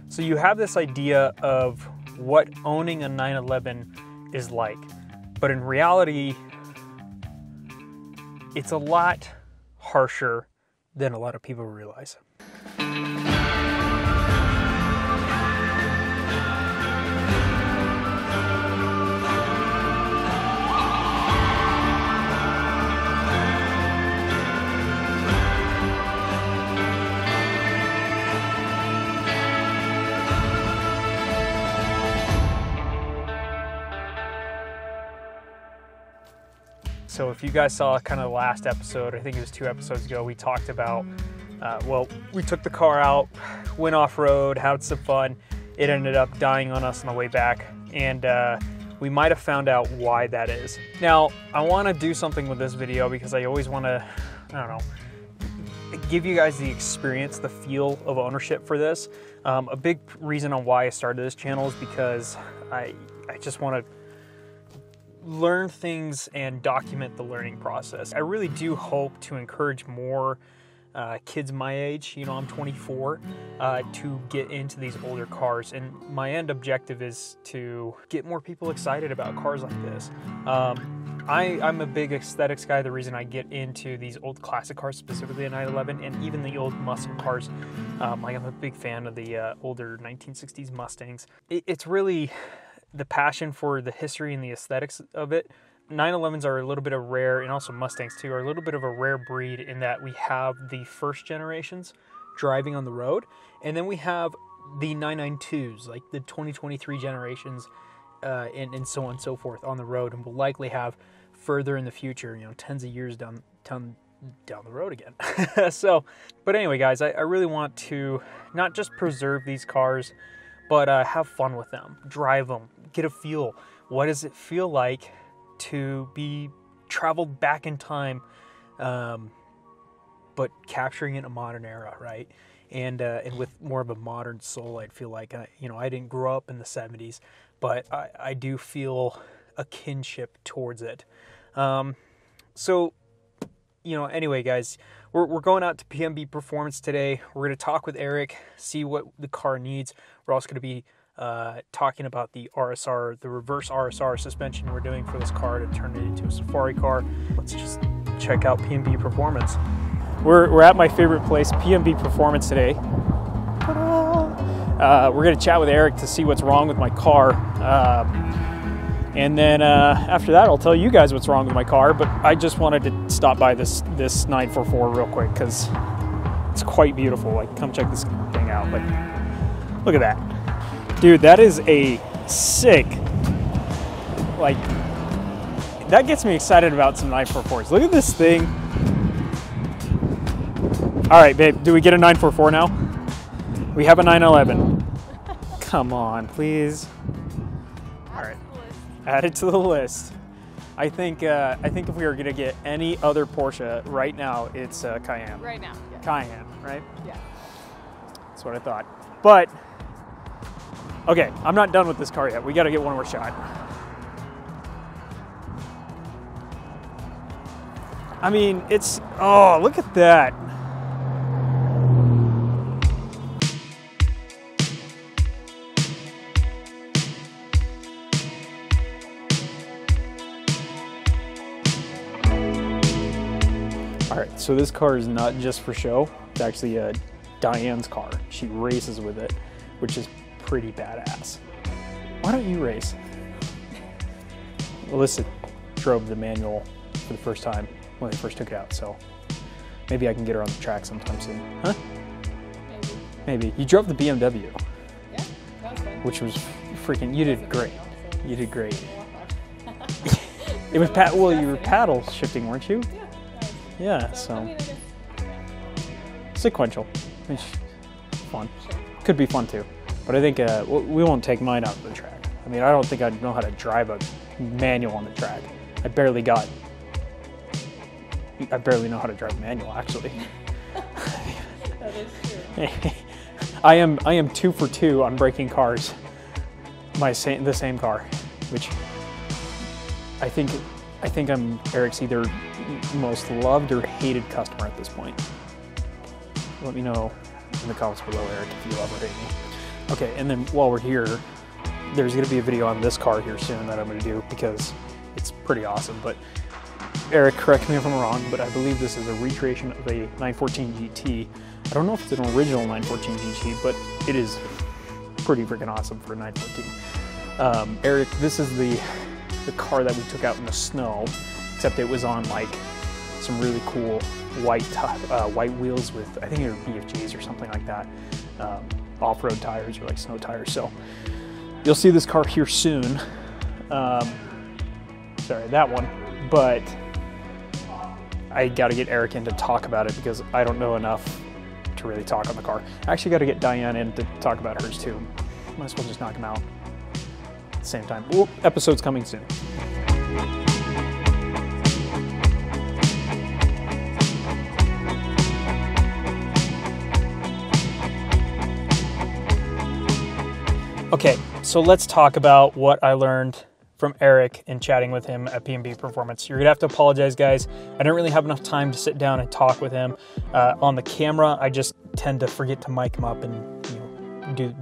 So you have this idea of what owning a 911 is like, but in reality, it's a lot harsher than a lot of people realize. So if you guys saw kind of the last episode, I think it was 2 episodes ago, we talked about, well, we took the car out, went off-road, had some fun. It ended up dying on us on the way back, and we might have found out why that is. Now, I want to do something with this video because I always want to, I don't know, give you guys the experience, the feel of ownership for this. A big reason on why I started this channel is because I just want to learn things and document the learning process. I really do hope to encourage more kids my age, you know, I'm 24, to get into these older cars. And my end objective is to get more people excited about cars like this. I'm a big aesthetics guy. The reason I get into these old classic cars, specifically a 911, and even the old Mustang cars, like I'm a big fan of the older 1960s Mustangs. It's really the passion for the history and the aesthetics of it. 911s are a little bit of rare, and also Mustangs too, are a little bit of a rare breed in that we have the first generations driving on the road, and then we have the 992s, like the 2023 generations, and so on and so forth on the road, and we'll likely have further in the future, you know, tens of years down the road again. So, but anyway, guys, I really want to not just preserve these cars, but have fun with them, drive them, get a feel. What does it feel like to be traveled back in time, but capturing it in a modern era, right? And with more of a modern soul, I'd feel like, you know, I didn't grow up in the 70s, but I do feel a kinship towards it. So, you know, anyway, guys, we're going out to PMB Performance today. We're going to talk with Eric, see what the car needs. We're also going to be talking about the RSR, the reverse RSR suspension we're doing for this car to turn it into a safari car. Let's just check out PMB Performance. We're at my favorite place, PMB Performance today. We're going to chat with Eric to see what's wrong with my car. And then after that, I'll tell you guys what's wrong with my car. But I just wanted to stop by this 944 real quick because it's quite beautiful. Like, come check this thing out. But look at that. Dude, that is a sick, like, that gets me excited about some 944s. Look at this thing. All right, babe, do we get a 944 now? We have a 911. Come on, please. All right, add it to the list. I think if we were gonna get any other Porsche right now, it's Cayenne. Right now, yeah. Cayenne, right? Yeah. That's what I thought. But okay, I'm not done with this car yet. We got to get one more shot. I mean, it's, oh, look at that. All right, so this car is not just for show. It's actually a Diane's car. She races with it, which is pretty badass. Why don't you race? Alyssa drove the manual for the first time when they first took it out, so maybe I can get her on the track sometime soon. Huh? Maybe. You drove the BMW. Yeah, that was fun. Which was freaking, you did great. You did great. It was, well, you were paddle shifting, weren't you? Yeah. Yeah, so. I mean, I guess, Sequential. Which, fun. Could be fun too. But I think we won't take mine out of the track. I mean, I don't think I'd know how to drive a manual on the track. I barely know how to drive a manual, actually. that is true. I am 2 for 2 on breaking cars. The same car, which I think I'm Eric's either most loved or hated customer at this point. Let me know in the comments below, Eric, if you love or hate me. Okay, and then while we're here, there's going to be a video on this car here soon that I'm going to do because it's pretty awesome. But Eric, correct me if I'm wrong, but I believe this is a recreation of a 914 GT. I don't know if it's an original 914 GT, but it is pretty freaking awesome for a 914. Eric, this is the car that we took out in the snow, except it was on like some really cool white wheels with, I think they were BFGs or something like that. Off-road tires or like snow tires. So you'll see this car here soon. Sorry, that one. But I got to get Eric in to talk about it because I don't know enough to really talk on the car. I actually got to get Diane in to talk about hers too. Might as well just knock them out at the same time. Ooh, episode's coming soon. Okay, so let's talk about what I learned from Eric and chatting with him at P&B Performance. You're gonna have to apologize, guys. I didn't really have enough time to sit down and talk with him. On the camera, I just tend to forget to mic him up and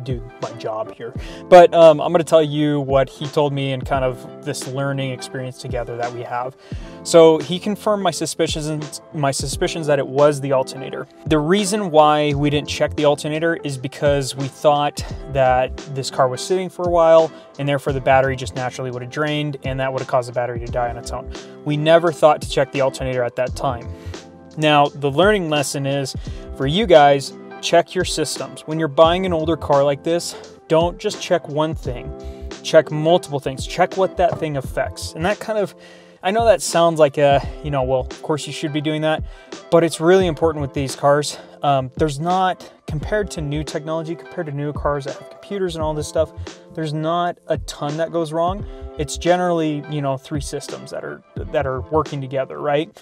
do my job here. But I'm gonna tell you what he told me and kind of this learning experience together that we have. So he confirmed my suspicions that it was the alternator. The reason why we didn't check the alternator is because we thought that this car was sitting for a while and therefore the battery just naturally would have drained and that would have caused the battery to die on its own. We never thought to check the alternator at that time. Now, the learning lesson is for you guys, check your systems. When you're buying an older car like this, don't just check one thing. Check multiple things. Check what that thing affects. And that kind of, I know that sounds like well, of course you should be doing that, but it's really important with these cars. There's not, compared to new technology, compared to new cars that have computers and all this stuff, there's not a ton that goes wrong. It's generally, three systems that are working together, right?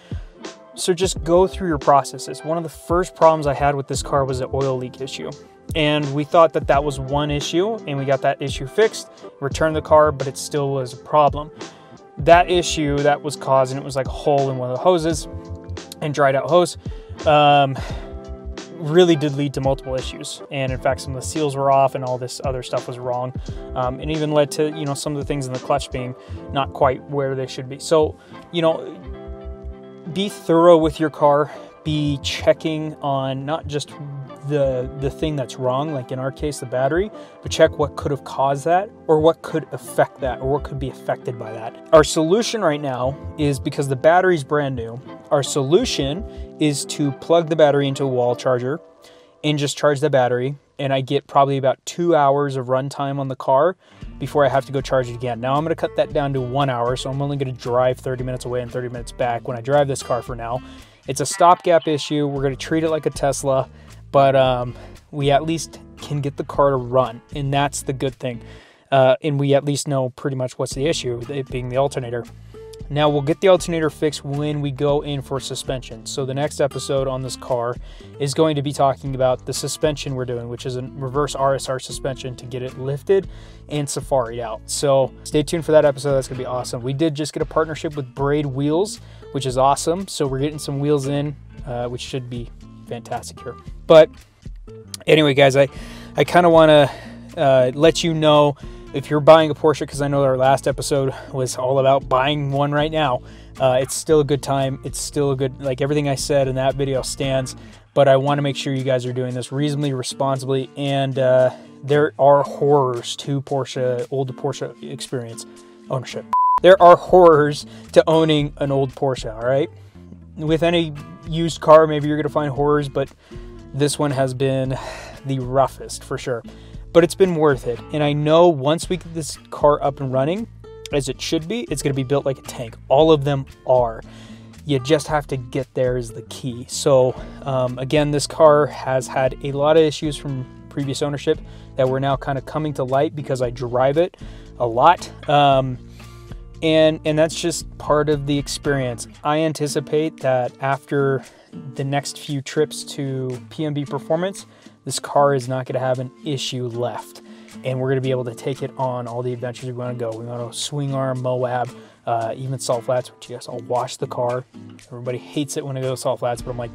So just go through your processes. One of the first problems I had with this car was an oil leak issue. And we thought that that was one issue and we got that issue fixed, returned the car, but it still was a problem. That issue that was caused, and it was like a hole in one of the hoses and dried out hose, really did lead to multiple issues. And in fact, some of the seals were off and all this other stuff was wrong. And even led to, some of the things in the clutch being not quite where they should be. So, be thorough with your car, be checking on not just the thing that's wrong, like in our case, the battery, but check what could have caused that or what could affect that or what could be affected by that. Our solution right now is, because the battery's brand new, our solution is to plug the battery into a wall charger and just charge the battery. And I get probably about 2 hours of runtime on the car before I have to go charge it again. Now I'm going to cut that down to 1 hour, so I'm only going to drive 30 minutes away and 30 minutes back when I drive this car for now. It's a stopgap issue. We're going to treat it like a Tesla, but we at least can get the car to run, and that's the good thing. And we at least know pretty much what's the issue, it being the alternator. Now we'll get the alternator fixed when we go in for suspension. So the next episode on this car is going to be talking about the suspension we're doing, which is a reverse RSR suspension to get it lifted and safari'd out. So stay tuned for that episode. That's going to be awesome. We did just get a partnership with Braid Wheels, which is awesome. So we're getting some wheels in, which should be fantastic here. But anyway, guys, I kind of want to let you know, if you're buying a Porsche, because I know our last episode was all about buying one right now, it's still a good time. It's still a good, like everything I said in that video stands, but I want to make sure you guys are doing this reasonably responsibly. And there are horrors to old Porsche experience ownership. There are horrors to owning an old Porsche, all right? With any used car, maybe you're going to find horrors, but this one has been the roughest for sure. But it's been worth it. And I know once we get this car up and running, as it should be, it's going to be built like a tank. All of them are. You just have to get there is the key. So again, this car has had a lot of issues from previous ownership that we're now kind of coming to light because I drive it a lot. And that's just part of the experience. I anticipate that after the next few trips to P&B Performance, this car is not going to have an issue left. And we're going to be able to take it on all the adventures we want to go. We want to swing arm Moab. even salt flats, which yes, I'll wash the car. Everybody hates it when I go salt flats, but I'm like,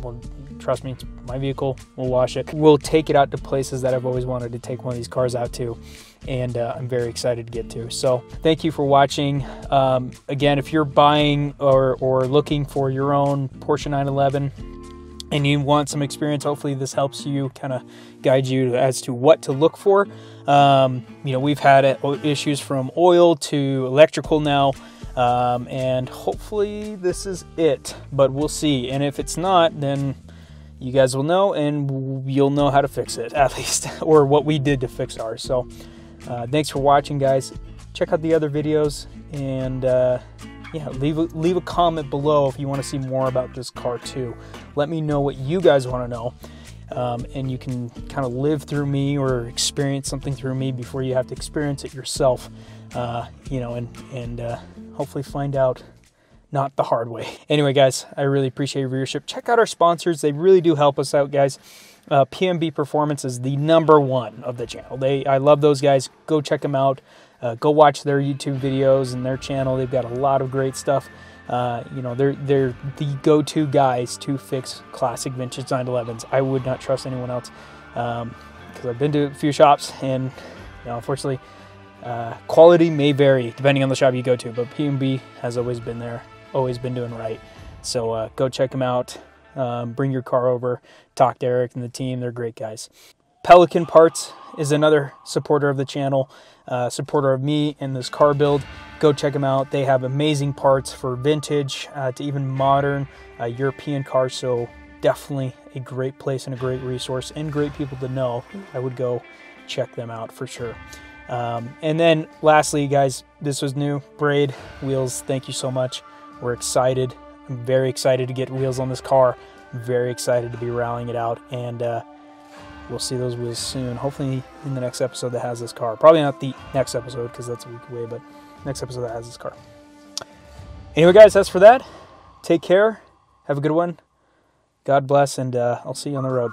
well, trust me, it's my vehicle, we'll wash it. We'll take it out to places that I've always wanted to take one of these cars out to, and I'm very excited to get to. So thank you for watching. Again, if you're buying or looking for your own Porsche 911 and you want some experience, hopefully this helps you kind of guide you as to what to look for. We've had issues from oil to electrical now, and hopefully this is it, but we'll see. And if it's not, then you guys will know, and you'll know how to fix it, at least, or what we did to fix ours. So thanks for watching, guys. Check out the other videos, and yeah, leave a comment below if you want to see more about this car too. Let me know what you guys want to know, and you can kind of live through me or experience something through me before you have to experience it yourself, and hopefully find out not the hard way. Anyway, guys, I really appreciate your viewership. Check out our sponsors. They really do help us out, guys. PMB Performance is the #1 of the channel. I love those guys. Go check them out. Go watch their YouTube videos and their channel. They've got a lot of great stuff. They're the go-to guys to fix classic vintage 911s. I would not trust anyone else, because I've been to a few shops, and unfortunately, quality may vary depending on the shop you go to, but PMB has always been there, always been doing right. So go check them out. Bring your car over, talk to Eric and the team. They're great guys. Pelican Parts is another supporter of the channel, supporter of me in this car build. Go check them out. They have amazing parts for vintage to even modern European cars. So definitely a great place and a great resource and great people to know. I would go check them out for sure. And then lastly, guys, this was new. Braid wheels. Thank you so much. We're excited. I'm very excited to get wheels on this car. I'm very excited to be rallying it out, and we'll see those wheels soon. Hopefully in the next episode that has this car. Probably not the next episode because that's a week away, but next episode that has this car. Anyway, guys, that's for that. Take care. Have a good one. God bless, and I'll see you on the road.